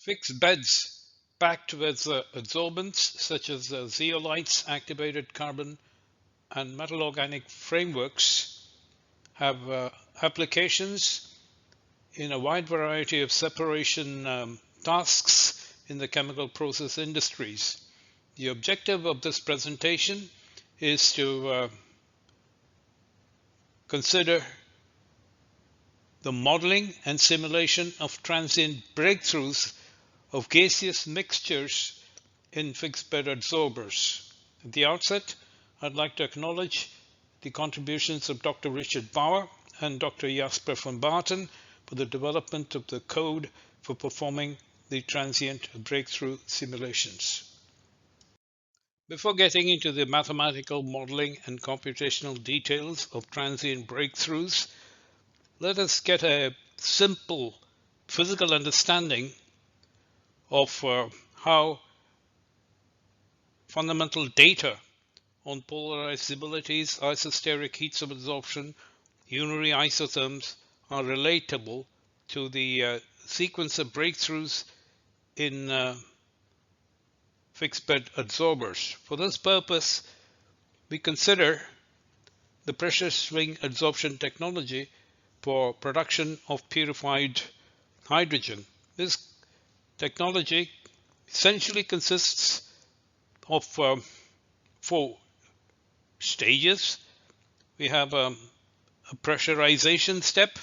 Fixed beds packed with adsorbents such as zeolites, activated carbon, and metal organic frameworks have applications in a wide variety of separation tasks in the chemical process industries. The objective of this presentation is to consider the modeling and simulation of transient breakthroughs of gaseous mixtures in fixed bed adsorbers. At the outset, I'd like to acknowledge the contributions of Dr. Richard Bauer and Dr. Jasper van Baarten for the development of the code for performing the transient breakthrough simulations. Before getting into the mathematical modeling and computational details of transient breakthroughs, let us get a simple physical understanding of how fundamental data on polarizabilities, isosteric heats of adsorption, unary isotherms are relatable to the sequence of breakthroughs in fixed bed adsorbers. For this purpose, we consider the pressure swing adsorption technology for production of purified hydrogen. This technology essentially consists of 4 stages. We have a pressurization step,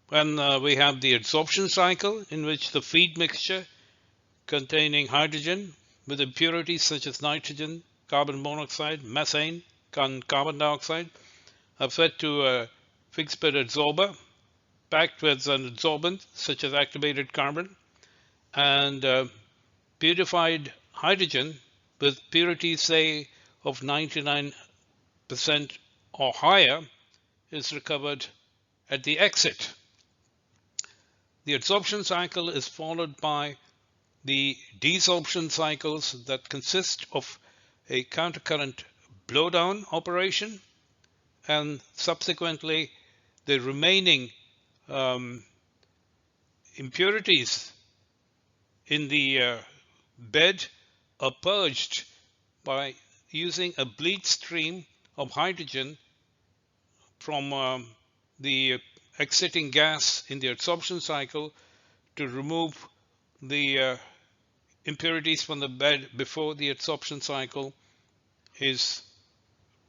when we have the adsorption cycle, in which the feed mixture containing hydrogen with impurities such as nitrogen, carbon monoxide, methane, and carbon dioxide are fed to a fixed bed adsorber packed with an adsorbent such as activated carbon, and purified hydrogen with purities, say, of 99% or higher is recovered at the exit. The adsorption cycle is followed by the desorption cycles that consist of a countercurrent blowdown operation, and subsequently the remaining impurities in the bed are purged by using a bleed stream of hydrogen from the exiting gas in the adsorption cycle to remove the impurities from the bed before the adsorption cycle is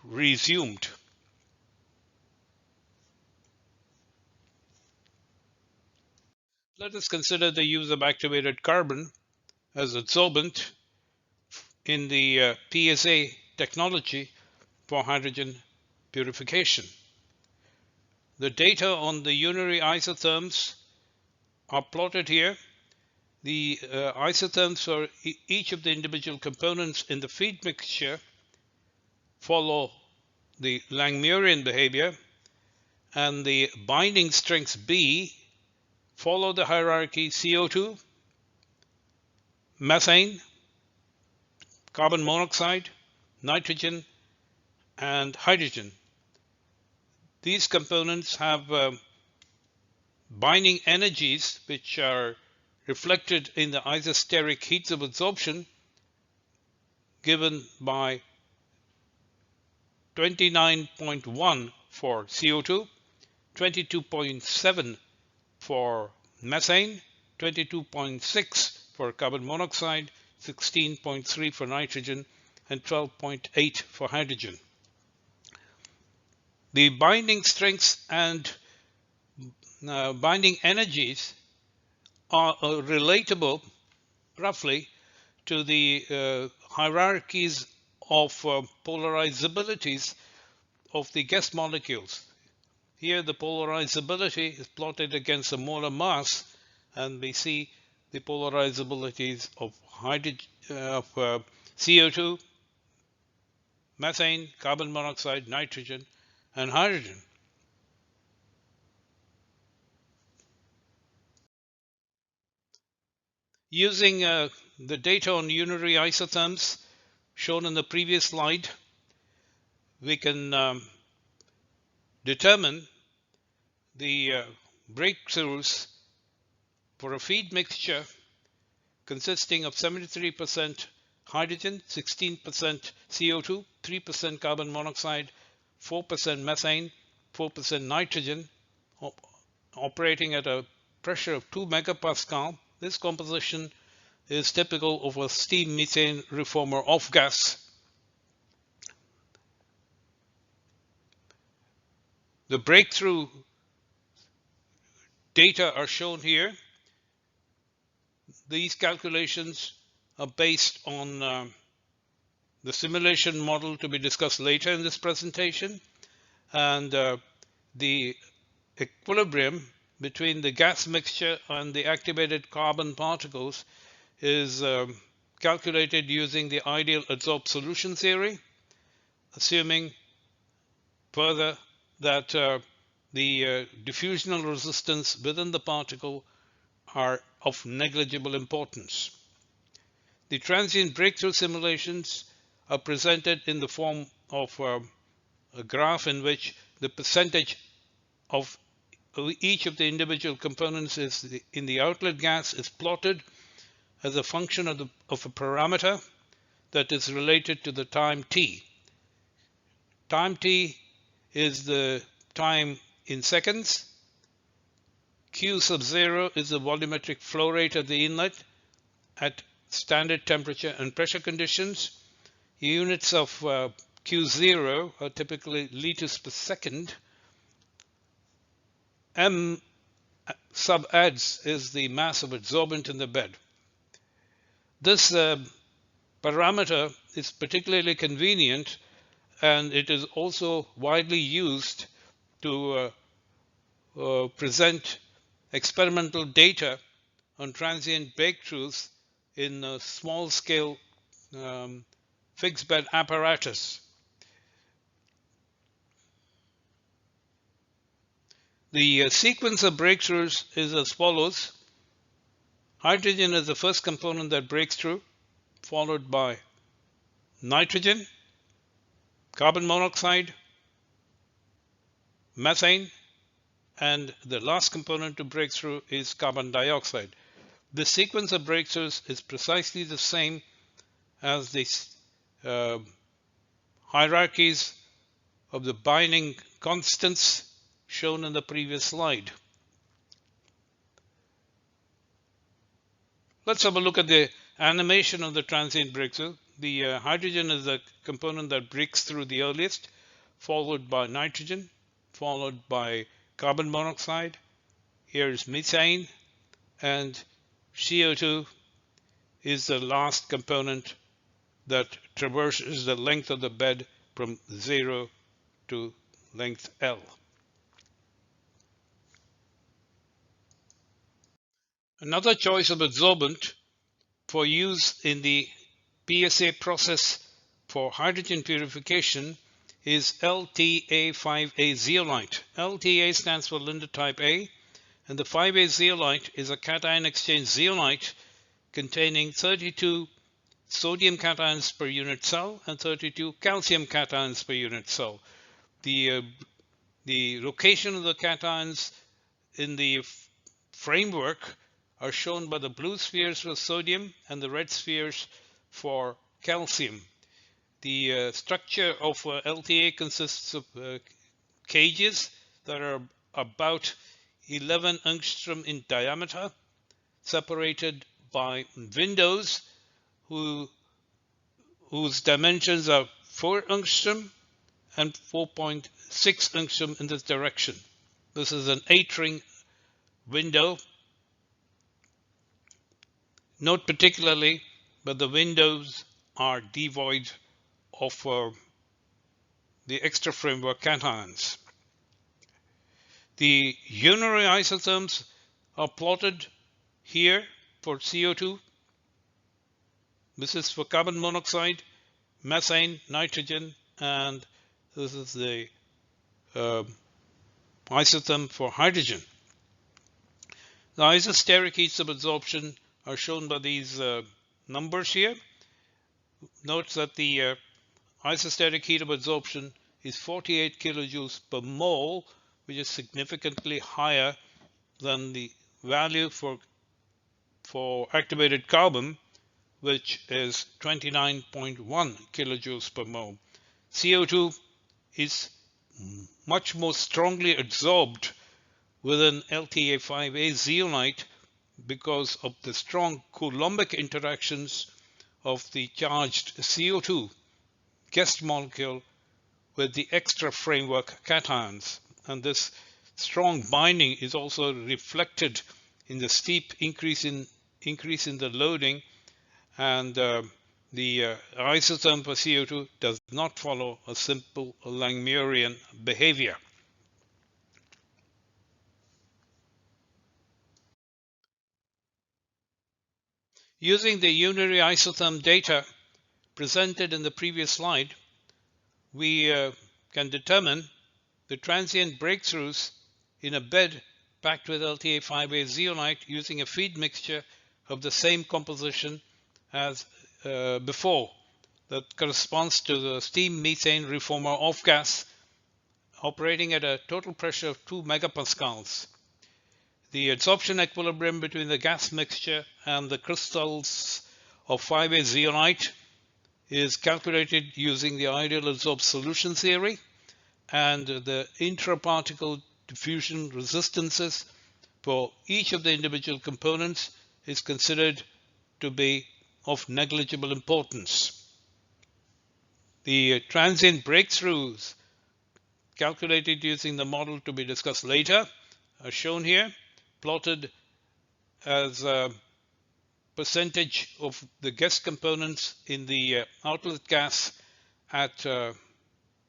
resumed. Let us consider the use of activated carbon as adsorbent in the PSA technology for hydrogen purification. The data on the unary isotherms are plotted here. The isotherms for each of the individual components in the feed mixture follow the Langmuirian behavior, and the binding strengths B follow the hierarchy CO2, methane, carbon monoxide, nitrogen, and hydrogen. These components have binding energies which are reflected in the isosteric heats of adsorption given by 29.1 for CO2, 22.7 for methane, 22.6 for carbon monoxide, 16.3 for nitrogen, and 12.8 for hydrogen. The binding strengths and binding energies are relatable roughly to the hierarchies of polarizabilities of the guest molecules. Here the polarizability is plotted against the molar mass, and we see the polarizabilities of CO2, methane, carbon monoxide, nitrogen, and hydrogen. Using the data on unary isotherms shown in the previous slide, we can determine the breakthroughs For a feed mixture consisting of 73% hydrogen, 16% CO2, 3% carbon monoxide, 4% methane, 4% nitrogen, operating at a pressure of 2 megapascal, this composition is typical of a steam methane reformer off gas. The breakthrough data are shown here. These calculations are based on the simulation model to be discussed later in this presentation, and the equilibrium between the gas mixture and the activated carbon particles is calculated using the ideal adsorbed solution theory, assuming further that the diffusional resistance within the particle are of negligible importance. The transient breakthrough simulations are presented in the form of a graph in which the percentage of each of the individual components in the outlet gas is plotted as a function of a parameter that is related to the time t. Time t is the time in seconds. Q sub 0 is the volumetric flow rate of the inlet at standard temperature and pressure conditions. Units of Q0 are typically liters per second. M sub ads is the mass of adsorbent in the bed. This parameter is particularly convenient, and it is also widely used to present experimental data on transient breakthroughs in small scale fixed bed apparatus. The sequence of breakthroughs is as follows. Hydrogen is the first component that breaks through, followed by nitrogen, carbon monoxide, methane, and the last component to break through is carbon dioxide. The sequence of breakthroughs is precisely the same as the hierarchies of the binding constants shown in the previous slide. Let's have a look at the animation of the transient breakthrough. The hydrogen is the component that breaks through the earliest, followed by nitrogen, followed by carbon monoxide. Here is methane, and CO2 is the last component that traverses the length of the bed from 0 to length L. Another choice of adsorbent for use in the PSA process for hydrogen purification is LTA5A zeolite. LTA stands for Linde type A, and the 5A zeolite is a cation exchange zeolite containing 32 sodium cations per unit cell and 32 calcium cations per unit cell. The location of the cations in the framework are shown by the blue spheres for sodium and the red spheres for calcium. The structure of LTA consists of cages that are about 11 angstrom in diameter, separated by windows whose dimensions are 4 angstrom and 4.6 angstrom in this direction. This is an 8-ring window. Note particularly that the windows are devoid of the extra framework cations. The unary isotherms are plotted here for CO2. This is for carbon monoxide, methane, nitrogen, and this is the isotherm for hydrogen. The isosteric heats of adsorption are shown by these numbers here. Note that the isosteric heat of adsorption is 48 kilojoules per mole, which is significantly higher than the value for for activated carbon, which is 29.1 kilojoules per mole. CO2 is much more strongly adsorbed within LTA5A zeolite because of the strong Coulombic interactions of the charged CO2 guest molecule with the extra framework cations. And this strong binding is also reflected in the steep increase in the loading, and the isotherm for CO2 does not follow a simple Langmuirian behavior. Using the unary isotherm data presented in the previous slide, we can determine the transient breakthroughs in a bed packed with LTA5A zeolite using a feed mixture of the same composition as before, that corresponds to the steam methane reformer off gas operating at a total pressure of 2 megapascals. The adsorption equilibrium between the gas mixture and the crystals of 5A zeolite is calculated using the ideal adsorbed solution theory, and the intraparticle diffusion resistances for each of the individual components is considered to be of negligible importance. The transient breakthroughs calculated using the model to be discussed later are shown here, plotted as a percentage of the guest components in the outlet gas at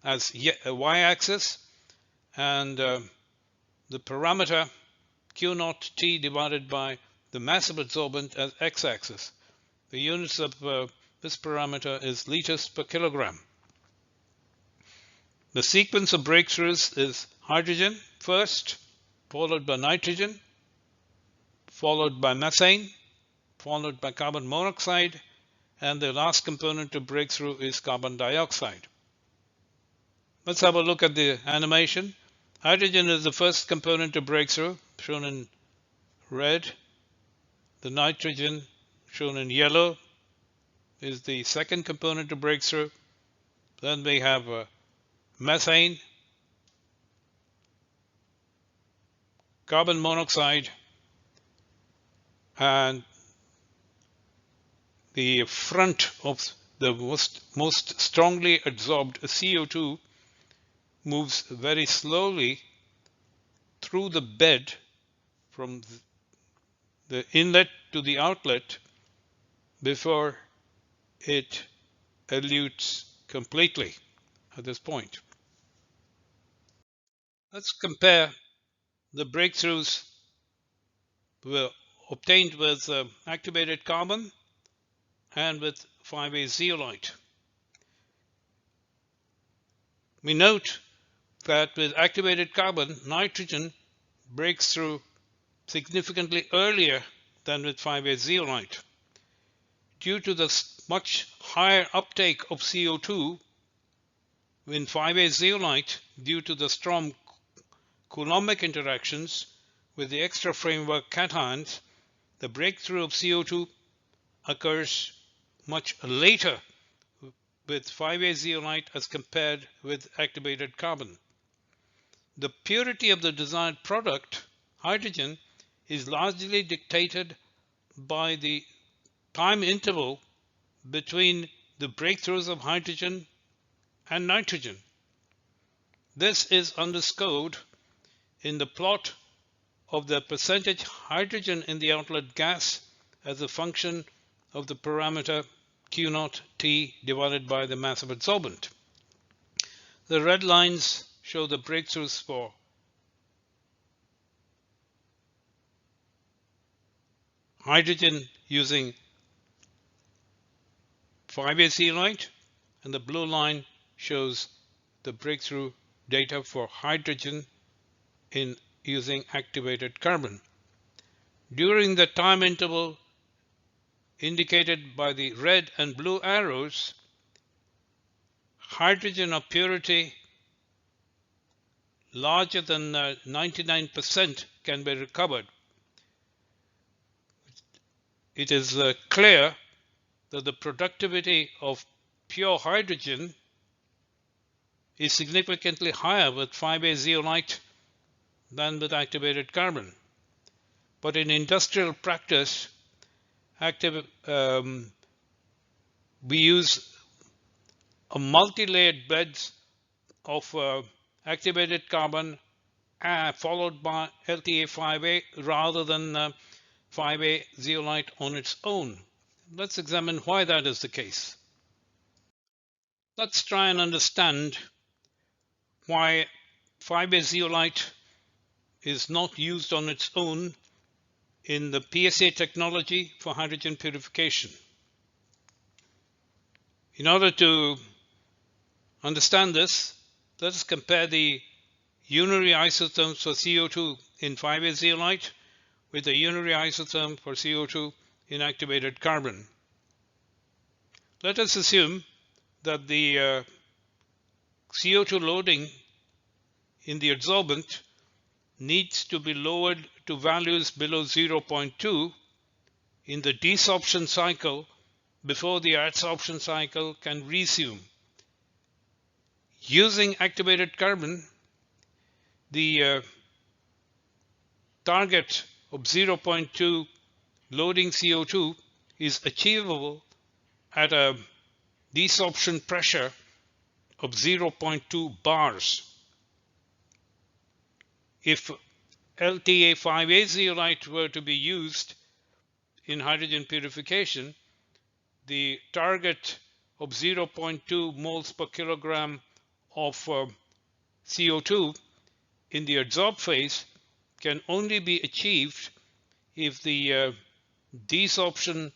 as a y-axis, and the parameter Q naught T divided by the mass of adsorbent as x-axis. The units of this parameter is liters per kilogram. The sequence of breakthroughs is hydrogen first, followed by nitrogen, followed by methane, followed by carbon monoxide, and the last component to breakthrough is carbon dioxide. Let's have a look at the animation. Hydrogen is the first component to breakthrough, shown in red. The nitrogen, shown in yellow, is the second component to breakthrough. Then we have methane, carbon monoxide, and the front of the most strongly adsorbed CO2 moves very slowly through the bed from the inlet to the outlet before it elutes completely at this point. Let's compare the breakthroughs obtained with activated carbon and with 5A zeolite. We note that with activated carbon, nitrogen breaks through significantly earlier than with 5A zeolite. Due to the much higher uptake of CO2 in 5A zeolite, due to the strong Coulombic interactions with the extra framework cations, the breakthrough of CO2 occurs much later with 5A zeolite as compared with activated carbon. The purity of the desired product, hydrogen, is largely dictated by the time interval between the breakthroughs of hydrogen and nitrogen. This is underscored in the plot of the percentage hydrogen in the outlet gas as a function of the parameter Q naught T divided by the mass of adsorbent. The red lines show the breakthroughs for hydrogen using 5A zeolite, and the blue line shows the breakthrough data for hydrogen in using activated carbon. During the time interval indicated by the red and blue arrows, hydrogen of purity larger than 99% can be recovered. it is clear that the productivity of pure hydrogen is significantly higher with 5A zeolite than with activated carbon. But in industrial practice, we use a multi-layered beds of activated carbon followed by LTA5A rather than 5A zeolite on its own. Let's examine why that is the case. Let's try and understand why 5A zeolite is not used on its own in the PSA technology for hydrogen purification. In order to understand this, let us compare the unary isotherms for CO2 in 5A zeolite with the unary isotherm for CO2 in activated carbon. Let us assume that the CO2 loading in the adsorbent needs to be lowered to values below 0.2 in the desorption cycle before the adsorption cycle can resume. Using activated carbon, the target of 0.2 loading CO2 is achievable at a desorption pressure of 0.2 bars. If LTA5A zeolite were to be used in hydrogen purification, the target of 0.2 moles per kilogram of CO2 in the adsorb phase can only be achieved if the desorption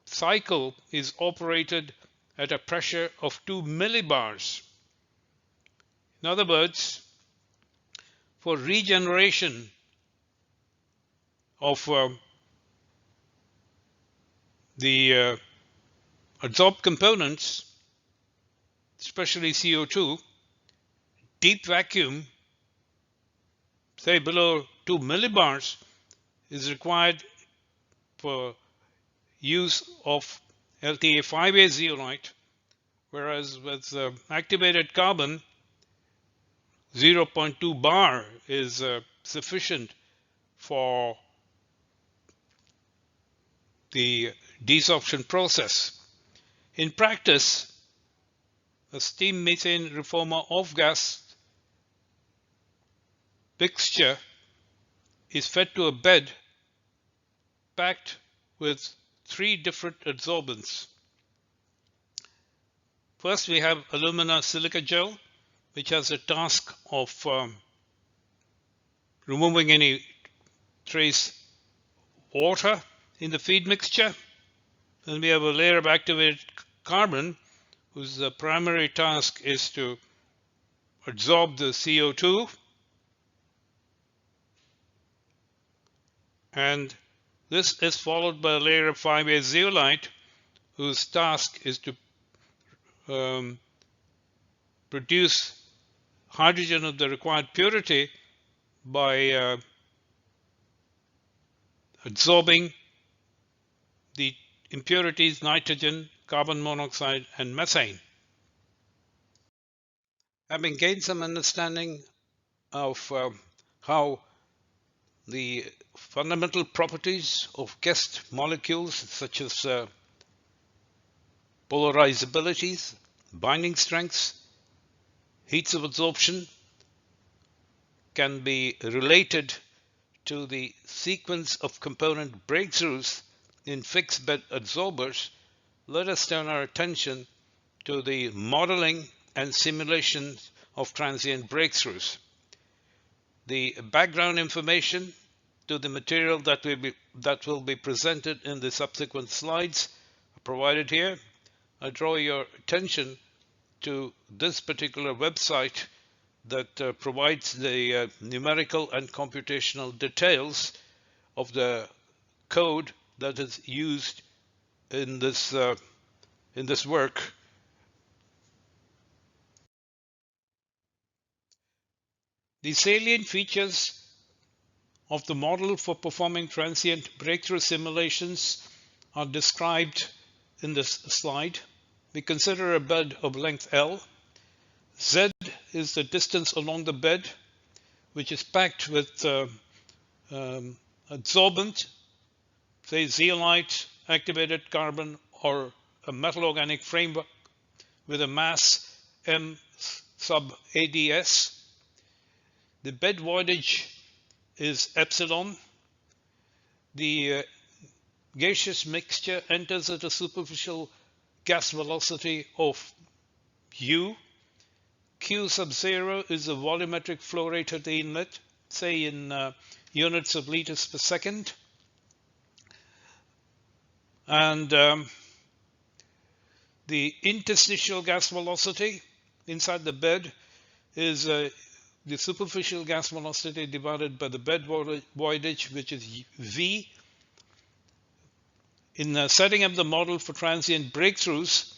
cycle is operated at a pressure of 2 millibars. In other words, for regeneration of the adsorbed components, especially CO2, deep vacuum, say below 2 millibars, is required for use of LTA5A zeolite, whereas with activated carbon, 0.2 bar is sufficient for the desorption process. In practice, a steam methane reformer off-gas mixture is fed to a bed packed with 3 different adsorbents. First, we have alumina silica gel, which has a task of removing any trace water in the feed mixture. Then we have a layer of activated carbon, whose primary task is to adsorb the CO2, and this is followed by a layer of 5A zeolite, whose task is to produce hydrogen of the required purity by adsorbing the impurities nitrogen, carbon monoxide, and methane. Having gained some understanding of how the fundamental properties of guest molecules such as polarizabilities, binding strengths, heats of adsorption can be related to the sequence of component breakthroughs in fixed bed adsorbers, let us turn our attention to the modeling and simulations of transient breakthroughs. The background information to the material that will be presented in the subsequent slides are provided here. I draw your attention to this particular website that provides the numerical and computational details of the code that is used in this work. The salient features of the model for performing transient breakthrough simulations are described in this slide. We consider a bed of length L. Z is the distance along the bed, which is packed with adsorbent, say zeolite, activated carbon, or a metal organic framework with a mass m sub ADS. The bed voidage is epsilon. The gaseous mixture enters at a superficial gas velocity of u. Q sub 0 is the volumetric flow rate at the inlet, say in units of liters per second. And the interstitial gas velocity inside the bed is the superficial gas velocity divided by the bed voidage, which is V. In setting up the model for transient breakthroughs,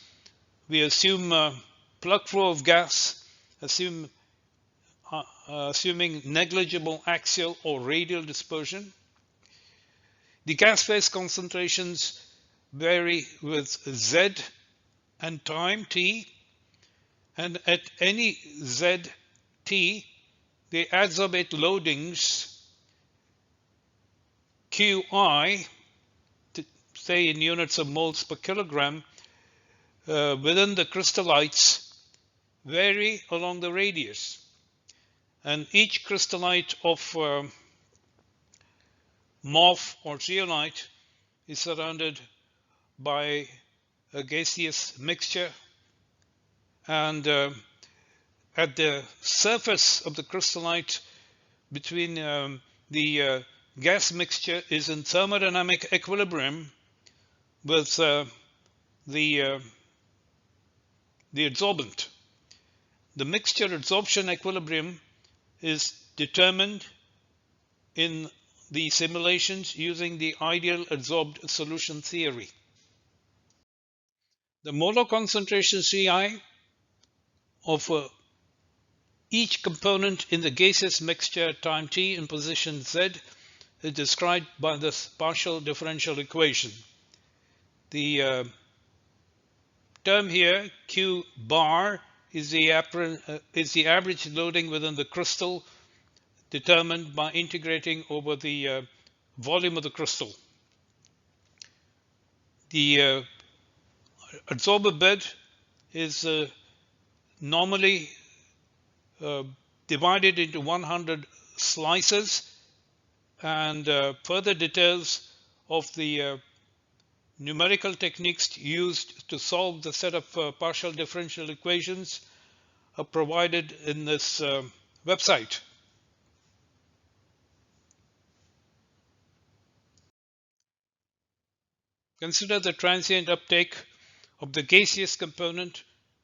we assume plug flow of gas, assuming negligible axial or radial dispersion. The gas phase concentrations vary with Z and time t, and at any Z t, the adsorbate loadings Qi, say in units of moles per kilogram, within the crystallites vary along the radius, and each crystallite of MOF or zeolite is surrounded by a gaseous mixture, and at the surface of the crystallite between the gas mixture is in thermodynamic equilibrium with the adsorbent. The mixture adsorption equilibrium is determined in the simulations using the ideal adsorbed solution theory. The molar concentration Ci of each component in the gaseous mixture time t in position Z is described by this partial differential equation. The term here, Q bar, is the average loading within the crystal determined by integrating over the volume of the crystal. The adsorber bed is normally divided into 100 slices, and further details of the numerical techniques used to solve the set of partial differential equations are provided in this website. Consider the transient uptake of the gaseous component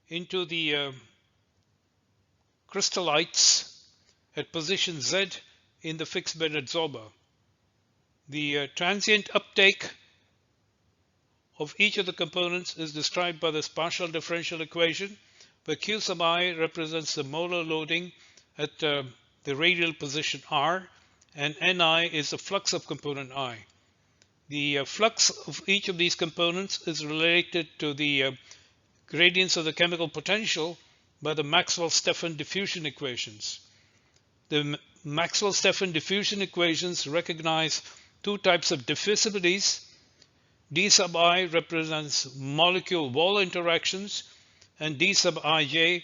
into the crystallites at position Z in the fixed bed adsorber. The transient uptake of each of the components is described by this partial differential equation, where Q sub I represents the molar loading at the radial position R, and Ni is the flux of component I. The flux of each of these components is related to the gradients of the chemical potential by the Maxwell-Stefan diffusion equations. The Maxwell-Stefan diffusion equations recognize two types of diffusibilities. D sub I represents molecule wall interactions, and D sub ij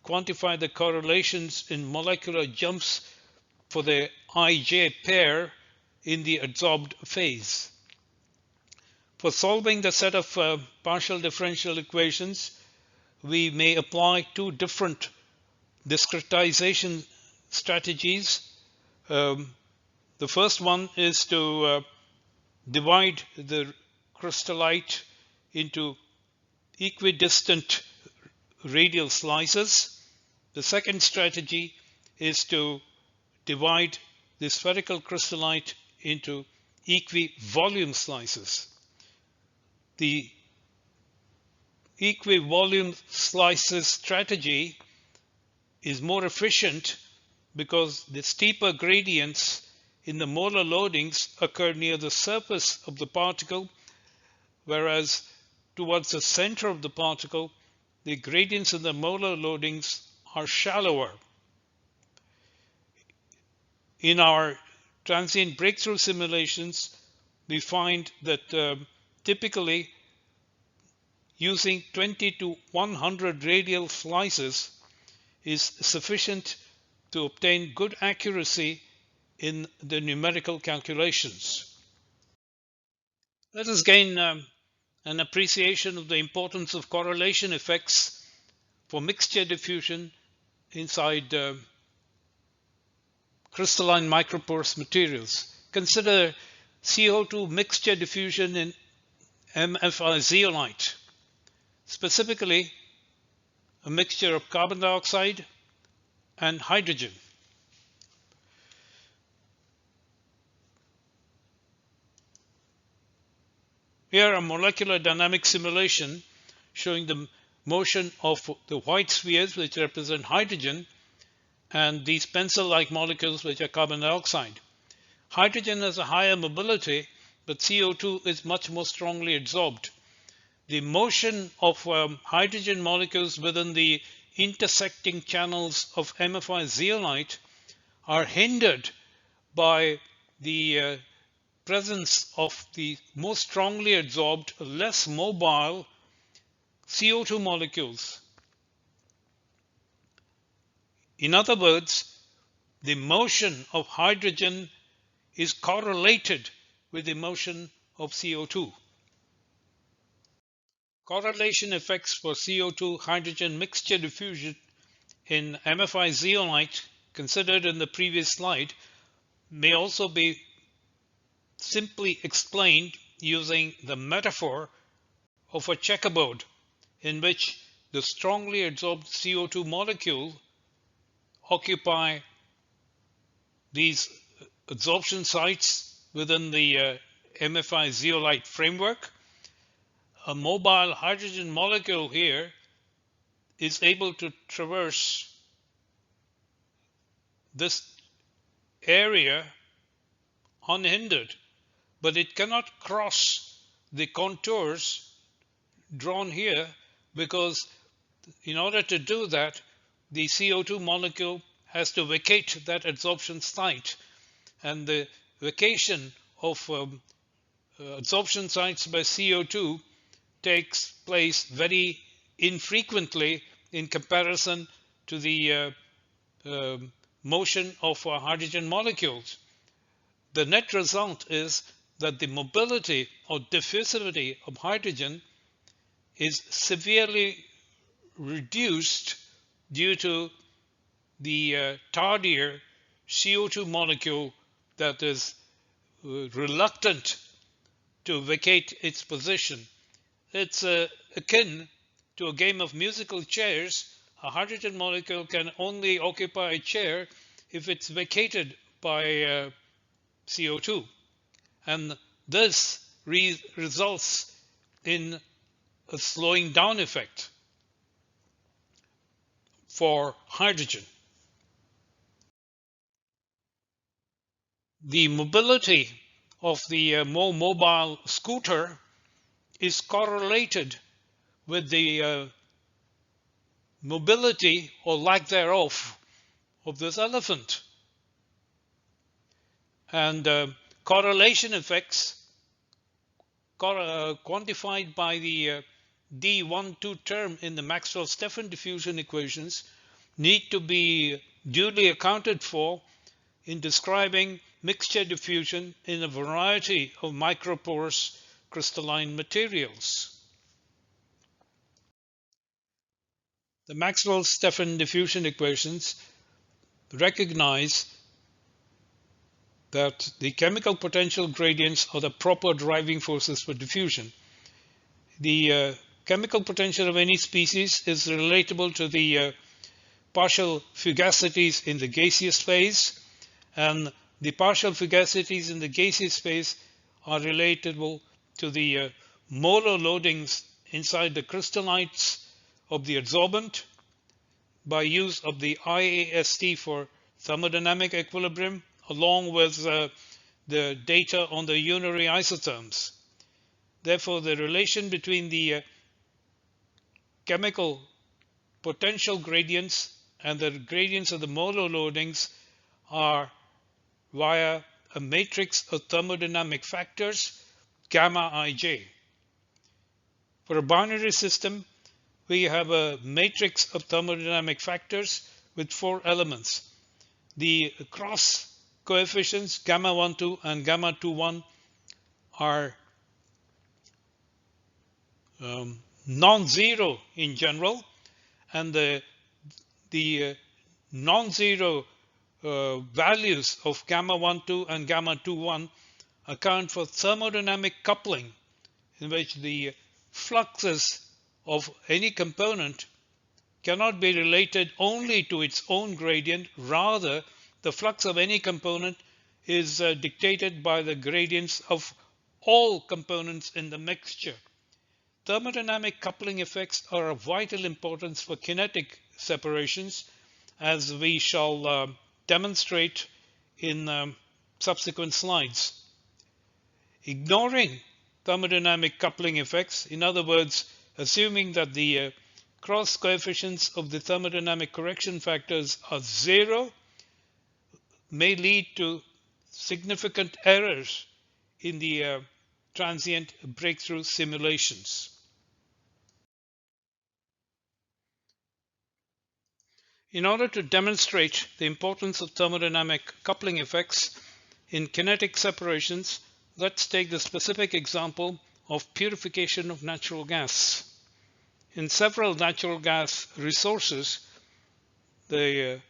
quantify the correlations in molecular jumps for the ij pair in the adsorbed phase. For solving the set of partial differential equations, we may apply two different discretization strategies. The first one is to divide the crystallite into equidistant radial slices. The second strategy is to divide the spherical crystallite into equivolume slices. The equivolume slices strategy is more efficient because the steeper gradients in the molar loadings occur near the surface of the particle, whereas towards the center of the particle, the gradients in the molar loadings are shallower. In our transient breakthrough simulations, we find that typically using 20 to 100 radial slices is sufficient to obtain good accuracy in the numerical calculations. Let us gain an appreciation of the importance of correlation effects for mixture diffusion inside crystalline microporous materials. Consider CO2 mixture diffusion in MFI zeolite, specifically a mixture of carbon dioxide and hydrogen. Here a molecular dynamic simulation showing the motion of the white spheres, which represent hydrogen, and these pencil-like molecules, which are carbon dioxide. Hydrogen has a higher mobility, but CO2 is much more strongly adsorbed. The motion of hydrogen molecules within the intersecting channels of MFI zeolite are hindered by the presence of the more strongly adsorbed, less mobile CO2 molecules. In other words, the motion of hydrogen is correlated with the motion of CO2. Correlation effects for CO2 hydrogen mixture diffusion in MFI zeolite considered in the previous slide may also be simply explained using the metaphor of a checkerboard in which the strongly adsorbed CO2 molecule occupy these adsorption sites within the MFI zeolite framework. A mobile hydrogen molecule here is able to traverse this area unhindered, but it cannot cross the contours drawn here, because in order to do that, the CO2 molecule has to vacate that adsorption site, and the vacation of adsorption sites by CO2 takes place very infrequently in comparison to the motion of hydrogen molecules. The net result is that the mobility or diffusivity of hydrogen is severely reduced due to the tardier CO2 molecule that is reluctant to vacate its position. It's akin to a game of musical chairs. A hydrogen molecule can only occupy a chair if it's vacated by CO2, and this results in a slowing down effect for hydrogen. The mobility of the more mobile scooter is correlated with the mobility or lack thereof of this elephant. And correlation effects quantified by the D12 term in the Maxwell-Stefan diffusion equations need to be duly accounted for in describing mixture diffusion in a variety of microporous crystalline materials. The Maxwell-Stefan diffusion equations recognize that the chemical potential gradients are the proper driving forces for diffusion. The chemical potential of any species is relatable to the partial fugacities in the gaseous phase, and the partial fugacities in the gaseous phase are relatable to the molar loadings inside the crystallites of the adsorbent by use of the IAST for thermodynamic equilibrium along with the data on the unary isotherms. Therefore, the relation between the chemical potential gradients and the gradients of the molar loadings are via a matrix of thermodynamic factors, gamma ij. For a binary system, we have a matrix of thermodynamic factors with 4 elements. The cross coefficients gamma 12 and gamma 21 are non-zero in general, and the non-zero values of gamma 12 and gamma 21 account for thermodynamic coupling, in which the fluxes of any component cannot be related only to its own gradient. Rather, the flux of any component is dictated by the gradients of all components in the mixture. Thermodynamic coupling effects are of vital importance for kinetic separations, as we shall demonstrate in subsequent slides. Ignoring thermodynamic coupling effects, in other words, assuming that the cross coefficients of the thermodynamic correction factors are 0, may lead to significant errors in the transient breakthrough simulations. In order to demonstrate the importance of thermodynamic coupling effects in kinetic separations, let's take the specific example of purification of natural gas. In several natural gas resources, the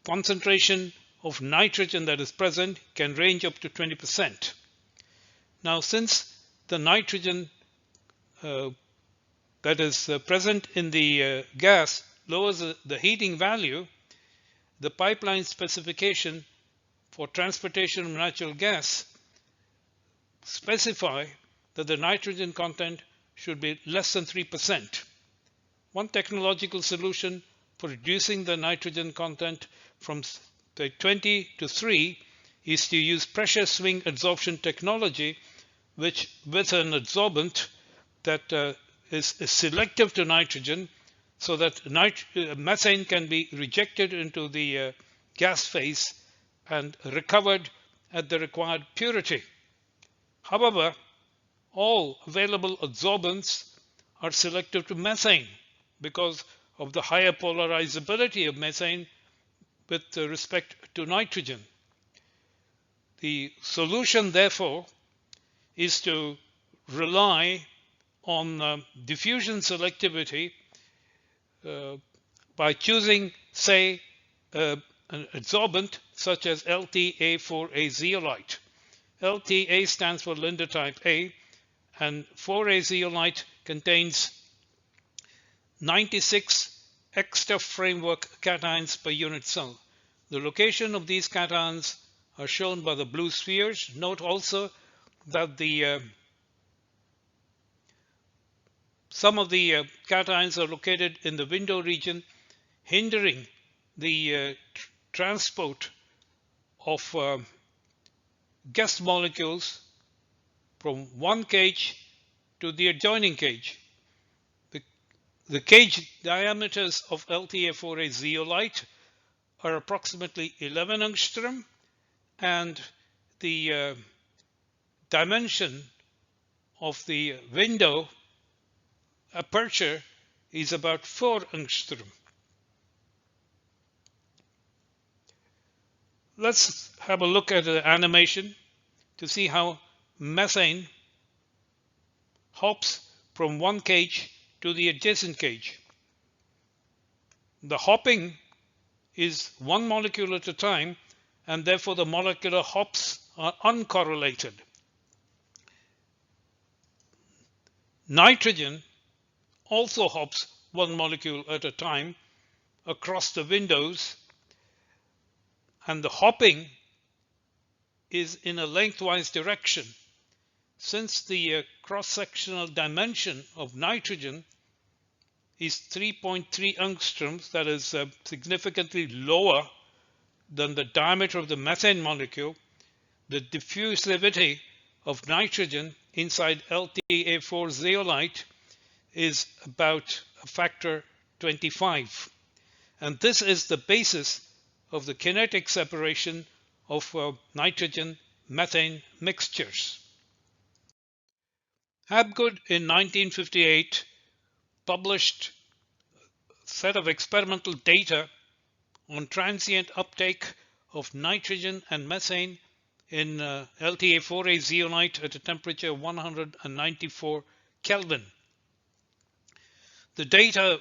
concentration of nitrogen that is present can range up to 20%. Now, since the nitrogen that is present in the gas lowers the heating value, the pipeline specification for transportation of natural gas specify that the nitrogen content should be less than 3%. One technological solution for reducing the nitrogen content from 20 to 3 is to use pressure swing adsorption technology, which with an adsorbent that is selective to nitrogen, so that methane can be rejected into the gas phase and recovered at the required purity. However, all available adsorbents are selective to methane because of the higher polarizability of methane with respect to nitrogen. The solution, therefore, is to rely on diffusion selectivity by choosing, say, an adsorbent such as LTA4A zeolite. LTA stands for Linde type A, and 4A zeolite contains 96 extra framework cations per unit cell. The location of these cations are shown by the blue spheres. Note also that some of the cations are located in the window region, hindering the transport of guest molecules from one cage to the adjoining cage. The cage diameters of LTA4A zeolite are approximately 11 angstrom, and the dimension of the window aperture is about 4 angstrom. Let's have a look at the animation to see how methane hops from one cage to the adjacent cage. The hopping is one molecule at a time, and therefore the molecular hops are uncorrelated. Nitrogen also hops one molecule at a time across the windows, and the hopping is in a lengthwise direction. Since the cross-sectional dimension of nitrogen is 3.3 angstroms, that is significantly lower than the diameter of the methane molecule, the diffusivity of nitrogen inside LTA4 zeolite is about a factor 25. And this is the basis of the kinetic separation of nitrogen-methane mixtures. Habgood in 1958 published a set of experimental data on transient uptake of nitrogen and methane in LTA4A zeolite at a temperature of 194 Kelvin. The data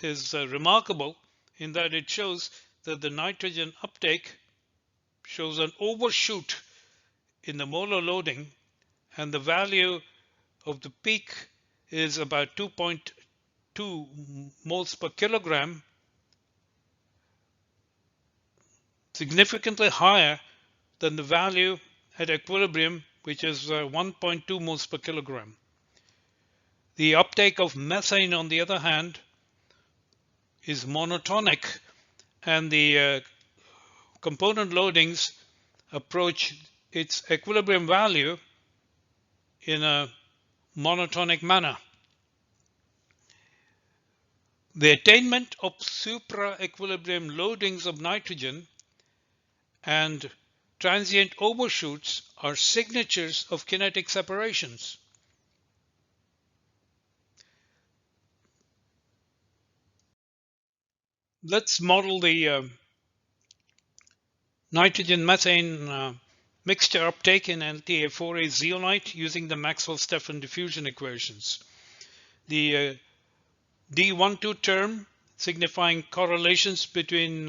is remarkable in that it shows that the nitrogen uptake shows an overshoot in the molar loading, and the value of the peak is about 2.2 moles per kilogram, significantly higher than the value at equilibrium, which is 1.2 moles per kilogram. The uptake of methane, on the other hand, is monotonic, and the component loadings approach its equilibrium value in a monotonic manner. The attainment of supra-equilibrium loadings of nitrogen and transient overshoots are signatures of kinetic separations. Let's model the nitrogen-methane mixture uptake in LTA4A zeolite using the Maxwell-Stefan diffusion equations. The D12 term, signifying correlations between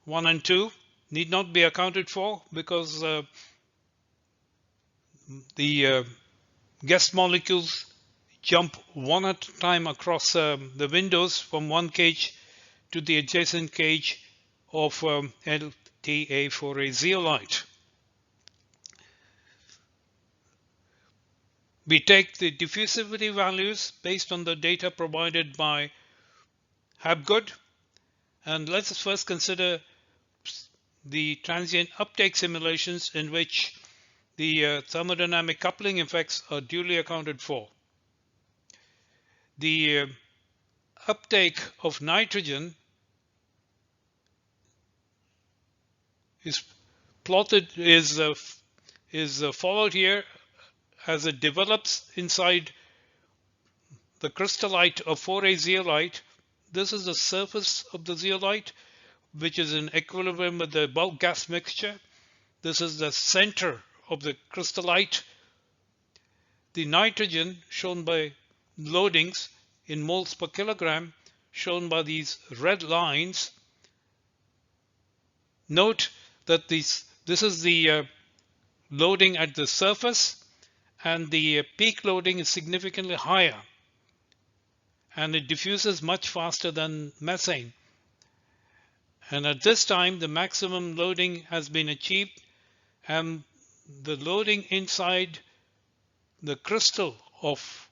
1 and 2, need not be accounted for because the guest molecules jump one at a time across the windows from one cage to the adjacent cage of LTA4A zeolite. We take the diffusivity values based on the data provided by Habgood, and let's first consider the transient uptake simulations in which the thermodynamic coupling effects are duly accounted for. The uptake of nitrogen is plotted, is followed here as it develops inside the crystallite of 4A zeolite. This is the surface of the zeolite, which is in equilibrium with the bulk gas mixture. This is the center of the crystallite. The nitrogen, shown by loadings in moles per kilogram, shown by these red lines. Note that this is the loading at the surface, and the peak loading is significantly higher, and it diffuses much faster than methane. And at this time, the maximum loading has been achieved, and the loading inside the crystal of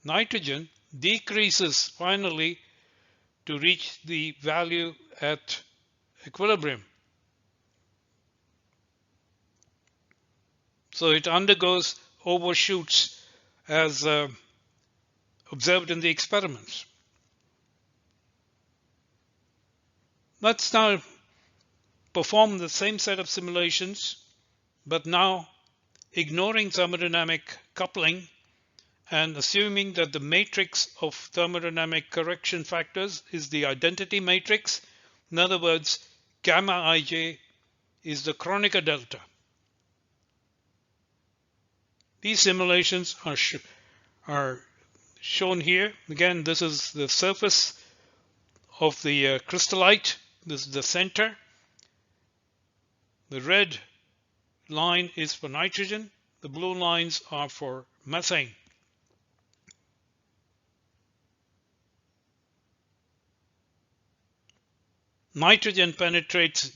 nitrogen decreases finally to reach the value at equilibrium. So it undergoes overshoots as observed in the experiments. Let's now perform the same set of simulations, but now ignoring thermodynamic coupling and assuming that the matrix of thermodynamic correction factors is the identity matrix. In other words, gamma ij is the Kronecker delta. These simulations are shown here. Again, this is the surface of the crystallite. This is the center. The red line is for nitrogen. The blue lines are for methane. Nitrogen penetrates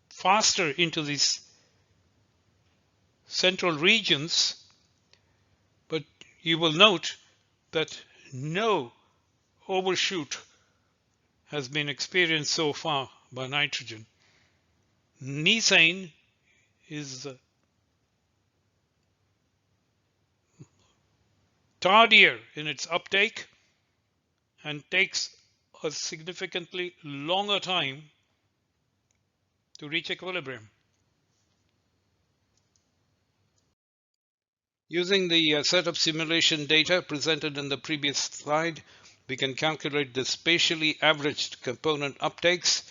faster into these central regions, but you will note that no overshoot has been experienced so far by nitrogen. Methane is tardier in its uptake and takes a significantly longer time to reach equilibrium. Using the set of simulation data presented in the previous slide, we can calculate the spatially averaged component uptakes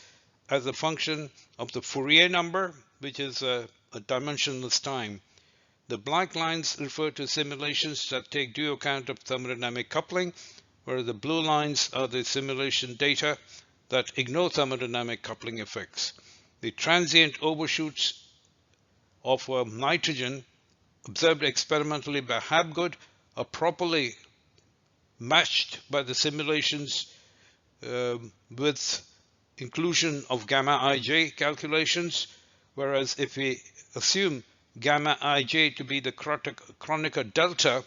as a function of the Fourier number, which is a dimensionless time. The black lines refer to simulations that take due account of thermodynamic coupling, where the blue lines are the simulation data that ignore thermodynamic coupling effects. The transient overshoots of nitrogen observed experimentally by Habgood are properly matched by the simulations with inclusion of gamma ij calculations, whereas if we assume gamma ij to be the Kronecker delta,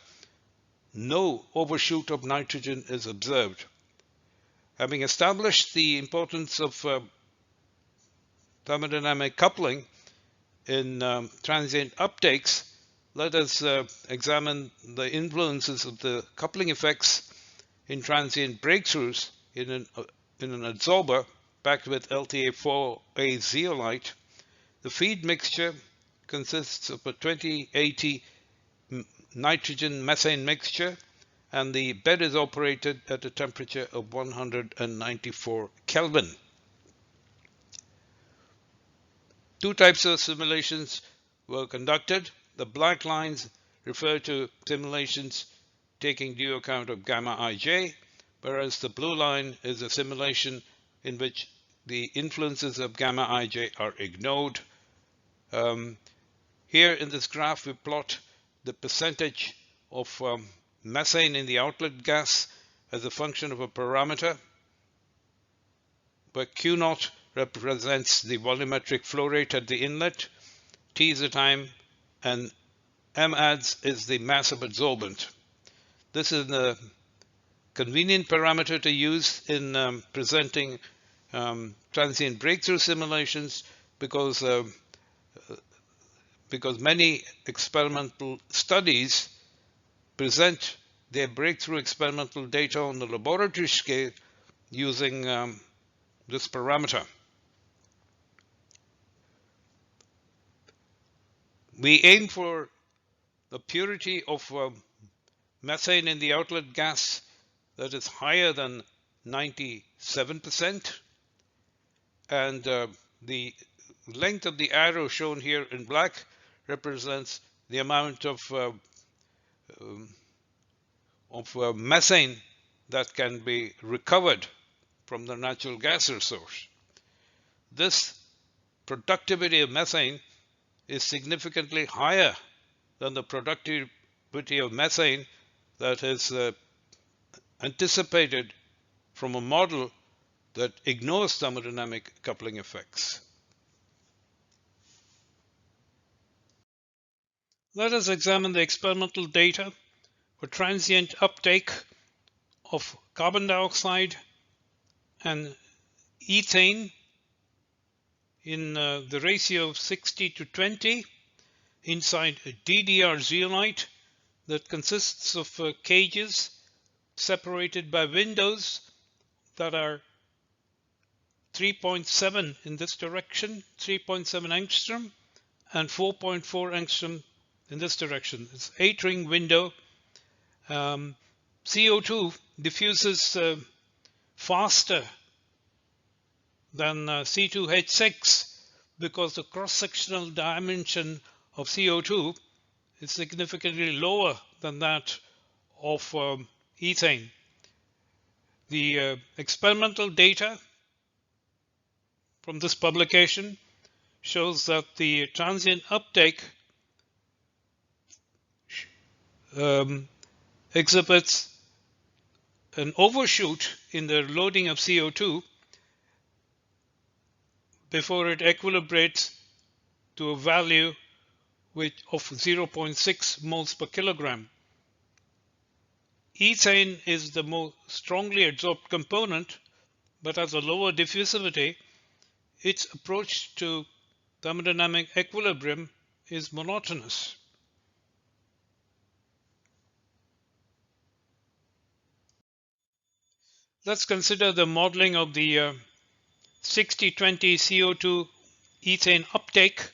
no overshoot of nitrogen is observed. Having established the importance of thermodynamic coupling in transient uptakes, let us examine the influences of the coupling effects in transient breakthroughs in an adsorber packed with LTA4A zeolite. The feed mixture consists of a 2080 nitrogen methane mixture, and the bed is operated at a temperature of 194 Kelvin. Two types of simulations were conducted. The black lines refer to simulations taking due account of gamma ij, whereas the blue line is a simulation in which the influences of gamma ij are ignored. Here in this graph, we plot the percentage of methane in the outlet gas as a function of a parameter, where Q0 represents the volumetric flow rate at the inlet, T is the time, and MADS is the mass of adsorbent. This is a convenient parameter to use in presenting transient breakthrough simulations because many experimental studies present their breakthrough experimental data on the laboratory scale using this parameter. We aim for the purity of methane in the outlet gas that is higher than 97%, and the length of the arrow shown here in black represents the amount of methane that can be recovered from the natural gas resource. This productivity of methane is significantly higher than the productivity of methane that is anticipated from a model that ignores thermodynamic coupling effects. Let us examine the experimental data for transient uptake of carbon dioxide and ethane in the ratio of 60:20 inside a DDR zeolite that consists of cages separated by windows that are 3.7 in this direction, 3.7 angstrom, and 4.4 angstrom in this direction. It's 8-ring window. CO2 diffuses faster than C2H6 because the cross-sectional dimension of CO2 is significantly lower than that of ethane. The experimental data from this publication shows that the transient uptake exhibits an overshoot in the loading of CO2 before it equilibrates to a value of 0.6 moles per kilogram. Ethane is the most strongly adsorbed component, but has a lower diffusivity, its approach to thermodynamic equilibrium is monotonous. Let's consider the modeling of the 60-20 CO2 ethane uptake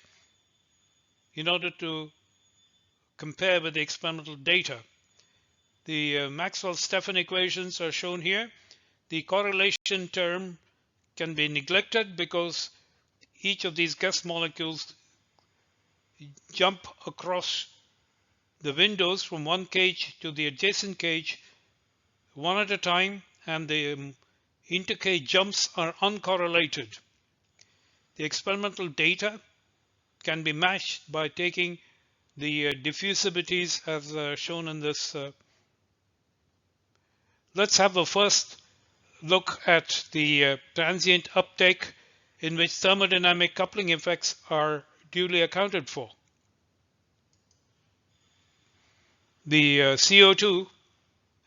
in order to compare with the experimental data. The Maxwell-Stefan equations are shown here. The correlation term can be neglected because each of these gas molecules jump across the windows from one cage to the adjacent cage one at a time, and the intercage jumps are uncorrelated. The experimental data can be matched by taking the diffusivities as shown in this. Let's have a first look at the transient uptake in which thermodynamic coupling effects are duly accounted for. The CO2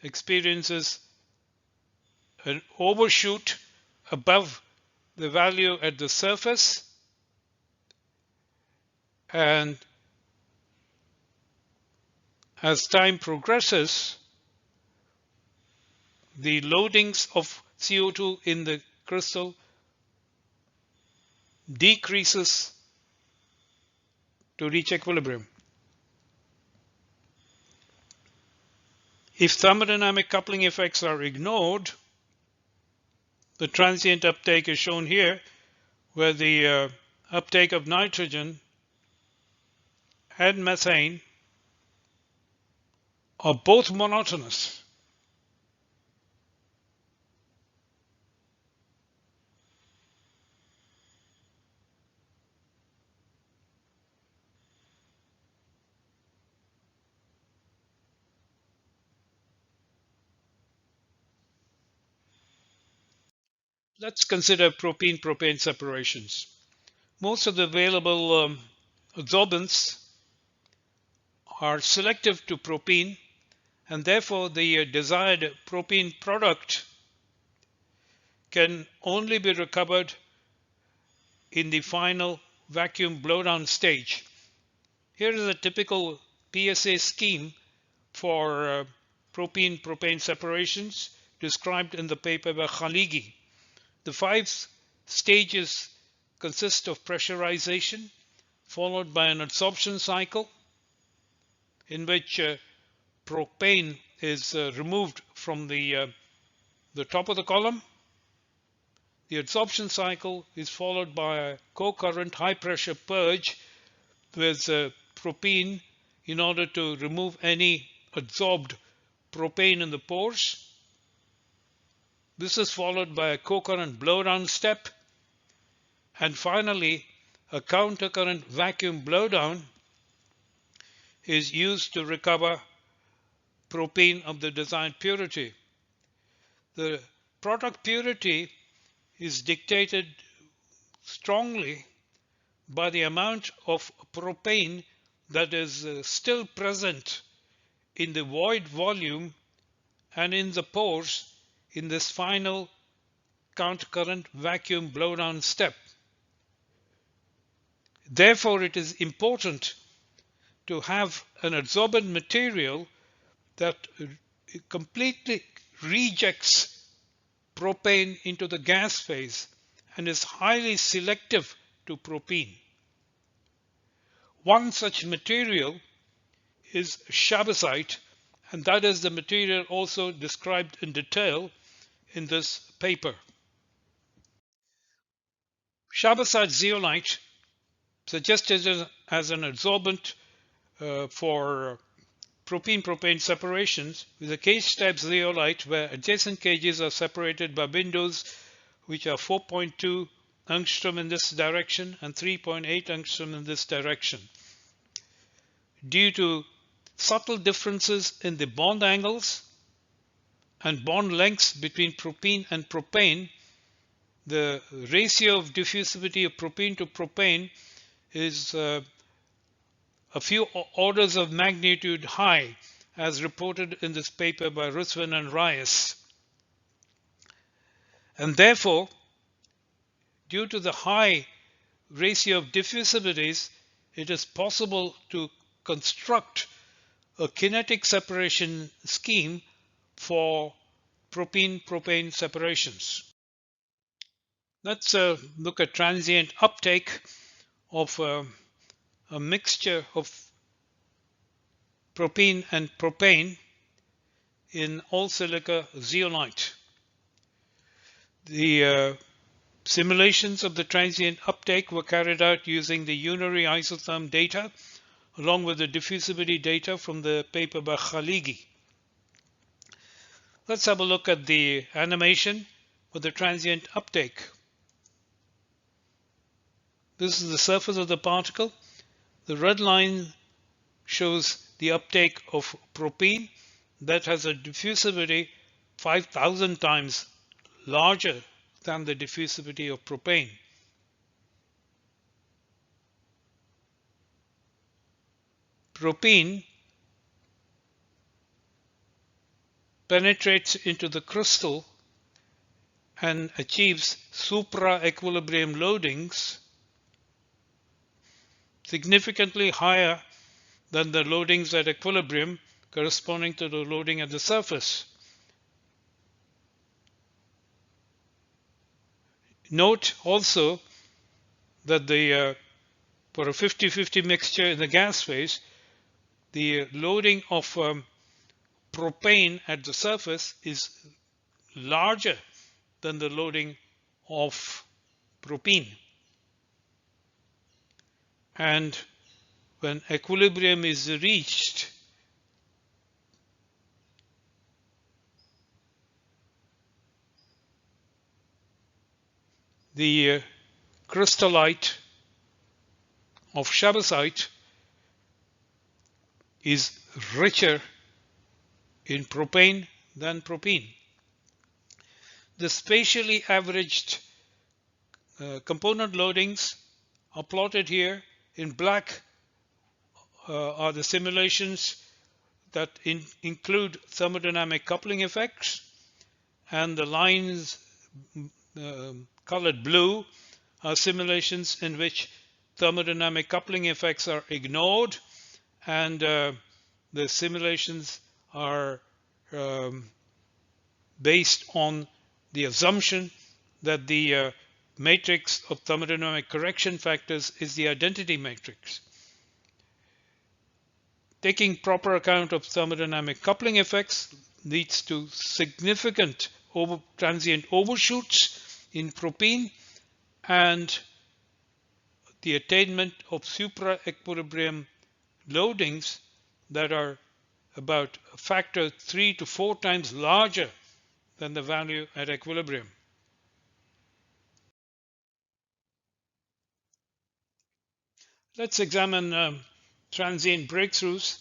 experiences an overshoot above the value at the surface, and as time progresses, the loadings of CO2 in the crystal decreases to reach equilibrium. If thermodynamic coupling effects are ignored, the transient uptake is shown here, where the uptake of nitrogen and methane are both monotonous. Let's consider propene-propane separations. Most of the available adsorbents are selective to propene, and therefore the desired propene product can only be recovered in the final vacuum blowdown stage. Here is a typical PSA scheme for propene-propane separations described in the paper by Khaligi. The 5 stages consist of pressurization, followed by an adsorption cycle in which propane is removed from the top of the column. The adsorption cycle is followed by a co-current high pressure purge with propene in order to remove any adsorbed propane in the pores. This is followed by a co-current blowdown step, and finally a countercurrent vacuum blowdown is used to recover propane of the desired purity. The product purity is dictated strongly by the amount of propane that is still present in the void volume and in the pores in this final countercurrent vacuum blowdown step. Therefore, it is important to have an adsorbent material that completely rejects propane into the gas phase and is highly selective to propene. One such material is chabazite, and that is the material also described in detail in this paper. Chabazite zeolite, suggested as an adsorbent for propene-propane separations, is a cage-type zeolite where adjacent cages are separated by windows which are 4.2 angstrom in this direction and 3.8 angstrom in this direction. Due to subtle differences in the bond angles and bond lengths between propene and propane, the ratio of diffusivity of propene to propane is a few orders of magnitude high, as reported in this paper by Ruthven and Reyes. And therefore, due to the high ratio of diffusibilities, it is possible to construct a kinetic separation scheme for propene-propane separations. Let's look at transient uptake of a mixture of propene and propane in all silica zeolite. The simulations of the transient uptake were carried out using the unary isotherm data along with the diffusibility data from the paper by Khaligi. Let's have a look at the animation for the transient uptake. This is the surface of the particle. The red line shows the uptake of propene that has a diffusibility 5,000 times larger than the diffusibility of propane. Propene penetrates into the crystal and achieves supra-equilibrium loadings significantly higher than the loadings at equilibrium corresponding to the loading at the surface. Note also that for a 50-50 mixture in the gas phase, the loading of propane at the surface is larger than the loading of propene. And when equilibrium is reached, the crystallite of Chabasite is richer in propane than propene. The spatially averaged component loadings are plotted here. In black are the simulations that include thermodynamic coupling effects, and the lines colored blue are simulations in which thermodynamic coupling effects are ignored, and the simulations are based on the assumption that the matrix of thermodynamic correction factors is the identity matrix. Taking proper account of thermodynamic coupling effects leads to significant transient overshoots in propene and the attainment of supra-equilibrium loadings that are about a factor 3 to 4 times larger than the value at equilibrium. Let's examine transient breakthroughs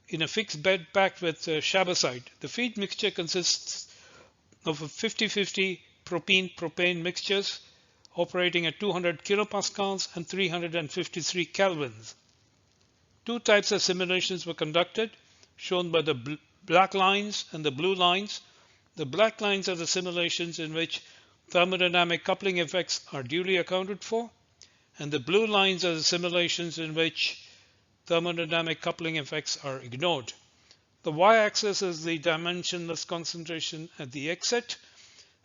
in a fixed bed packed with Chabasite. The feed mixture consists of a 50-50 propene-propane mixtures operating at 200 kilopascals and 353 kelvins. Two types of simulations were conducted, shown by the black lines and the blue lines. The black lines are the simulations in which thermodynamic coupling effects are duly accounted for, and the blue lines are the simulations in which thermodynamic coupling effects are ignored. The y-axis is the dimensionless concentration at the exit,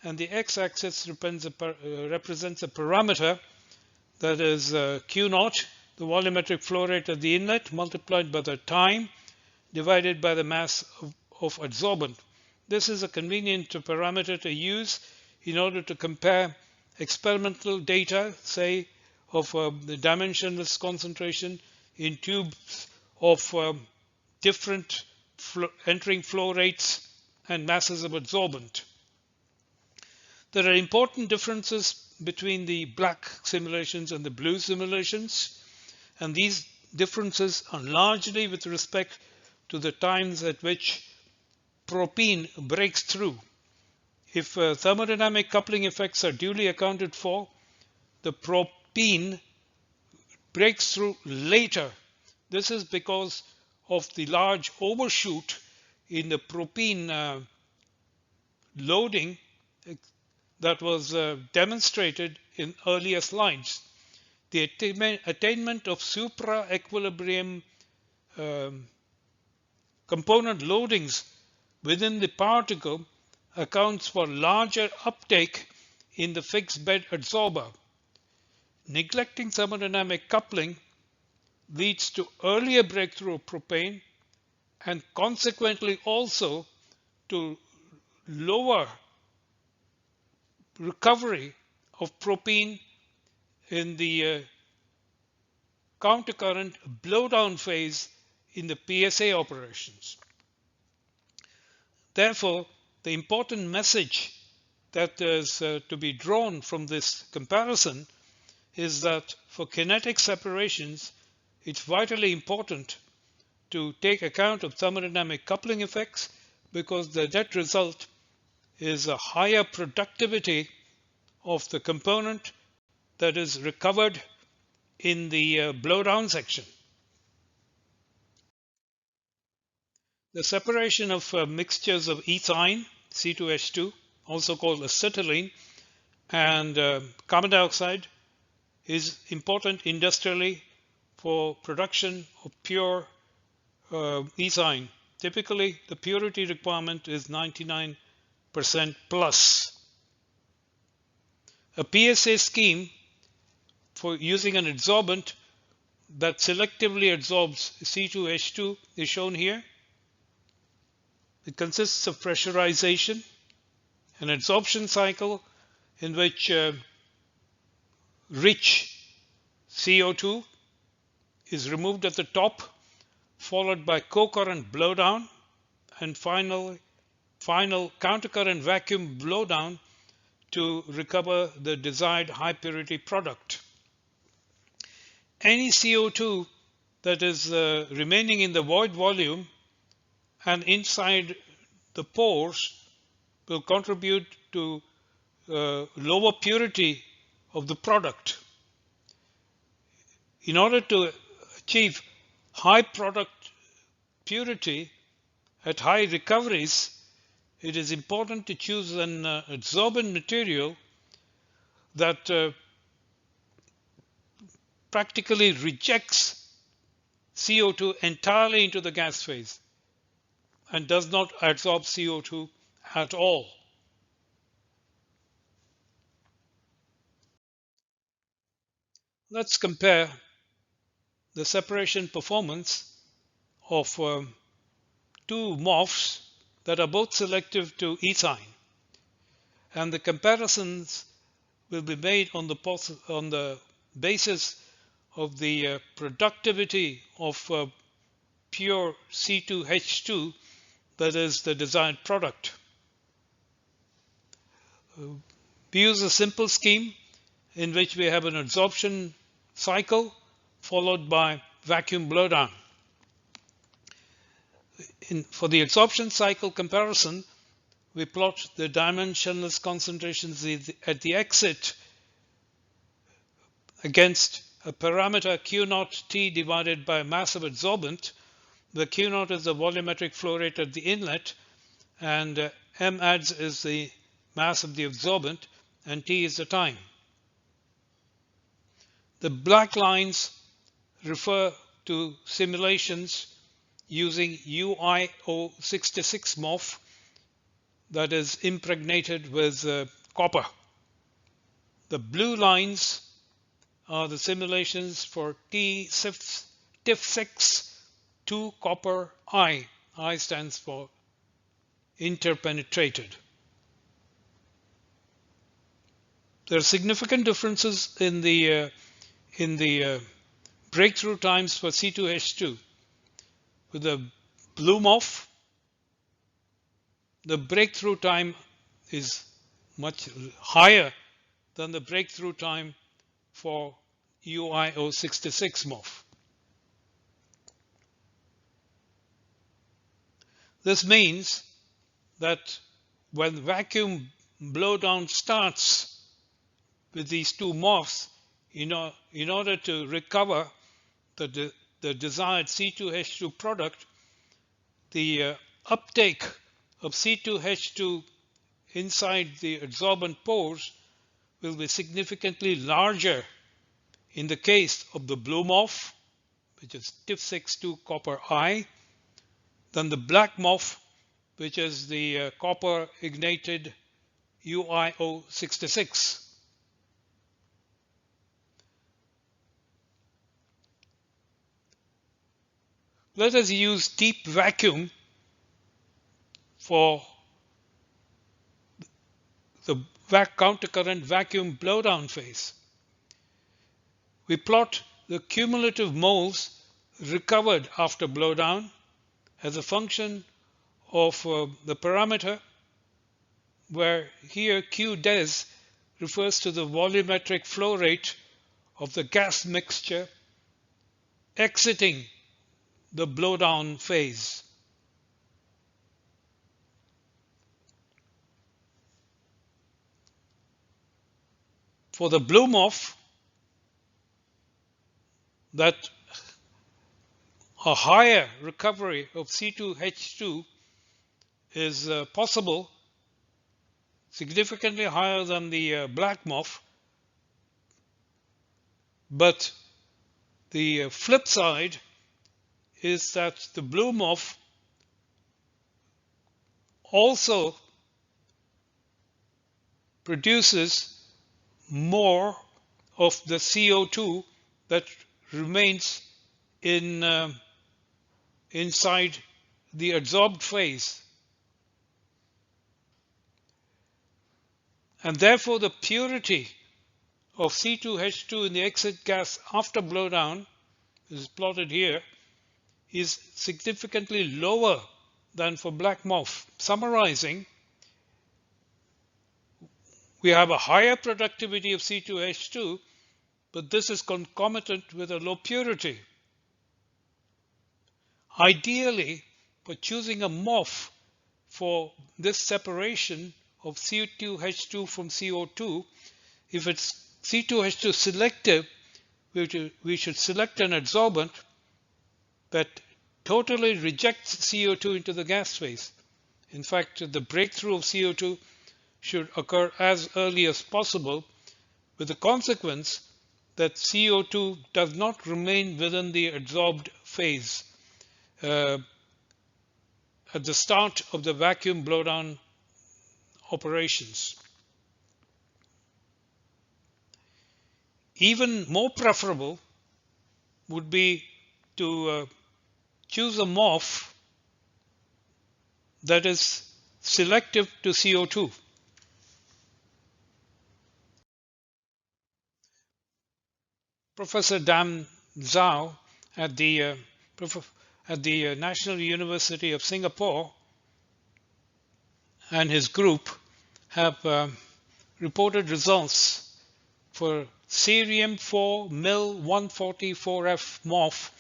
and the x-axis represents a parameter that is Q naught, the volumetric flow rate at the inlet, multiplied by the time divided by the mass of adsorbent. This is a convenient parameter to use in order to compare experimental data, say, of the dimensionless concentration in tubes of different entering flow rates and masses of adsorbent. There are important differences between the black simulations and the blue simulations, and these differences are largely with respect to the times at which propene breaks through. If thermodynamic coupling effects are duly accounted for, the propene breaks through later. This is because of the large overshoot in the propene loading that was demonstrated in earlier slides. The attainment of supra-equilibrium component loadings within the particle accounts for larger uptake in the fixed bed adsorber. Neglecting thermodynamic coupling leads to earlier breakthrough of propane and consequently also to lower recovery of propane in the countercurrent blowdown phase in the PSA operations. Therefore, the important message that is to be drawn from this comparison is that for kinetic separations, it's vitally important to take account of thermodynamic coupling effects because the net result is a higher productivity of the component that is recovered in the blowdown section. The separation of mixtures of ethine, C2H2, also called acetylene, and carbon dioxide is important industrially for production of pure ethine. Typically, the purity requirement is 99% plus. A PSA scheme for using an adsorbent that selectively adsorbs C2H2 is shown here. It consists of pressurization, an adsorption cycle in which rich CO2 is removed at the top, followed by co-current blowdown, and final countercurrent vacuum blowdown to recover the desired high purity product. Any CO2 that is remaining in the void volume and inside the pores will contribute to lower purity of the product. In order to achieve high product purity at high recoveries, it is important to choose an adsorbent material that practically rejects CO2 entirely into the gas phase and does not adsorb CO2 at all. Let's compare the separation performance of two MOFs that are both selective to ethine, and the comparisons will be made on the basis of the productivity of pure C2H2, that is the desired product. We use a simple scheme in which we have an adsorption cycle followed by vacuum blowdown. For the adsorption cycle comparison, we plot the dimensionless concentrations at the exit against a parameter Q0 T divided by mass of adsorbent. The Q0 is the volumetric flow rate at the inlet, and M ads is the mass of the absorbent, and T is the time. The black lines refer to simulations using UIO66 MOF that is impregnated with copper. The blue lines are the simulations for TIF6 2 copper I. I stands for interpenetrated. There are significant differences in the breakthrough times for C2H2. With the blue MOF, the breakthrough time is much higher than the breakthrough time for UIO66 MOF. This means that when vacuum blowdown starts with these two MOFs, in order to recover the desired C2H2 product, the uptake of C2H2 inside the adsorbent pores will be significantly larger in the case of the blue MOF, which is TIF62 copper I, than the black MOF, which is the copper ignited UiO66. Let us use deep vacuum for the countercurrent vacuum blowdown phase. We plot the cumulative moles recovered after blowdown as a function of the parameter, where here Q des refers to the volumetric flow rate of the gas mixture exiting the blowdown phase. For the blue MOF, that a higher recovery of C2H2 is possible, significantly higher than the black MOF, but the flip side is that the blue MOF also produces more of the CO2 that remains inside the adsorbed phase. And therefore the purity of C2H2 in the exit gas after blowdown, is plotted here, is significantly lower than for black MOF. Summarizing, we have a higher productivity of C2H2, but this is concomitant with a low purity. Ideally, for choosing a MOF for this separation of C2H2 from CO2, if it's C2H2 selective, we should select an adsorbent that totally rejects CO2 into the gas phase. In fact, the breakthrough of CO2 should occur as early as possible, with the consequence that CO2 does not remain within the adsorbed phase at the start of the vacuum blowdown operations. Even more preferable would be to choose a MOF that is selective to CO2. Professor Dam Zhao at the National University of Singapore and his group have reported results for cerium-4 Mil144F MOF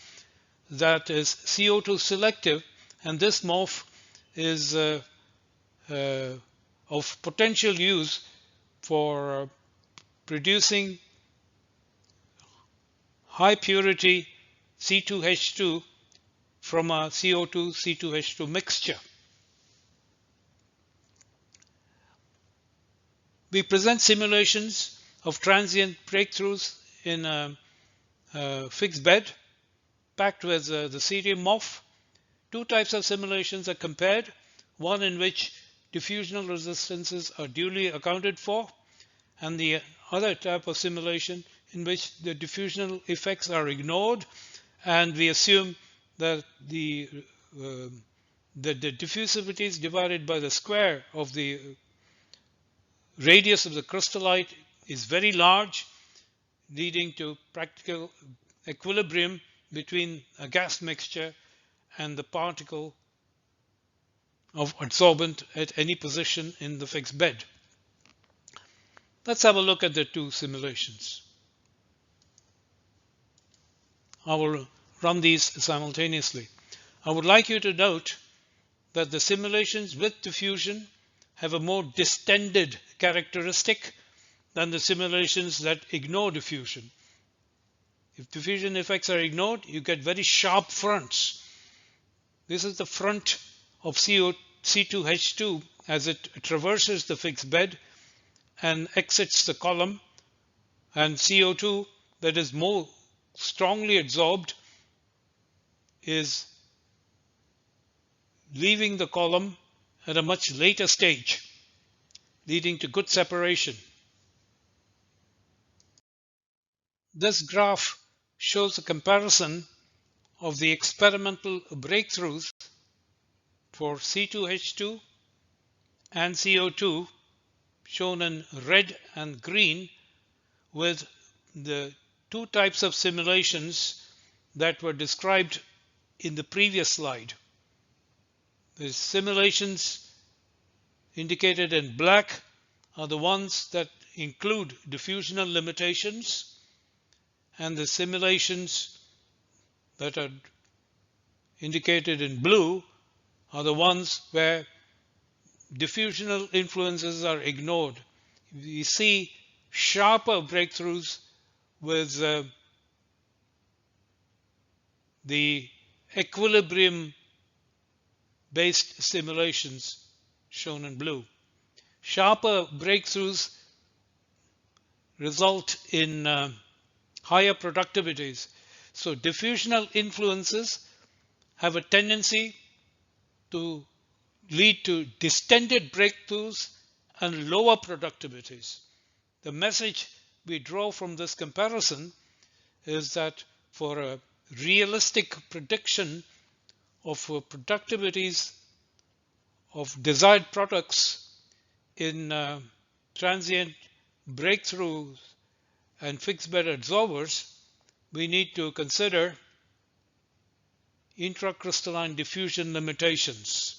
that is CO2 selective, and this MOF is of potential use for producing high purity C2H2 from a CO2-C2H2 mixture. We present simulations of transient breakthroughs in a fixed bed packed with the cerium MOF. Two types of simulations are compared, one in which diffusional resistances are duly accounted for, and the other type of simulation in which the diffusional effects are ignored, and we assume that the diffusivity is divided by the square of the radius of the crystallite is very large, leading to practical equilibrium between a gas mixture and the particle of adsorbent at any position in the fixed bed. Let's have a look at the two simulations. I will run these simultaneously. I would like you to note that the simulations with diffusion have a more distended characteristic than the simulations that ignore diffusion. If diffusion effects are ignored, you get very sharp fronts. This is the front of C2H2 as it traverses the fixed bed and exits the column, and CO2 that is more strongly adsorbed is leaving the column at a much later stage, leading to good separation. This graph shows a comparison of the experimental breakthroughs for C2H2 and CO2, shown in red and green, with the two types of simulations that were described in the previous slide. The simulations indicated in black are the ones that include diffusional limitations, and the simulations that are indicated in blue are the ones where diffusional influences are ignored. We see sharper breakthroughs with the equilibrium based simulations shown in blue. Sharper breakthroughs result in higher productivities. So diffusional influences have a tendency to lead to distended breakthroughs and lower productivities. The message we draw from this comparison is that for a realistic prediction of productivities of desired products in transient breakthroughs and fixed bed adsorbers, we need to consider intracrystalline diffusion limitations.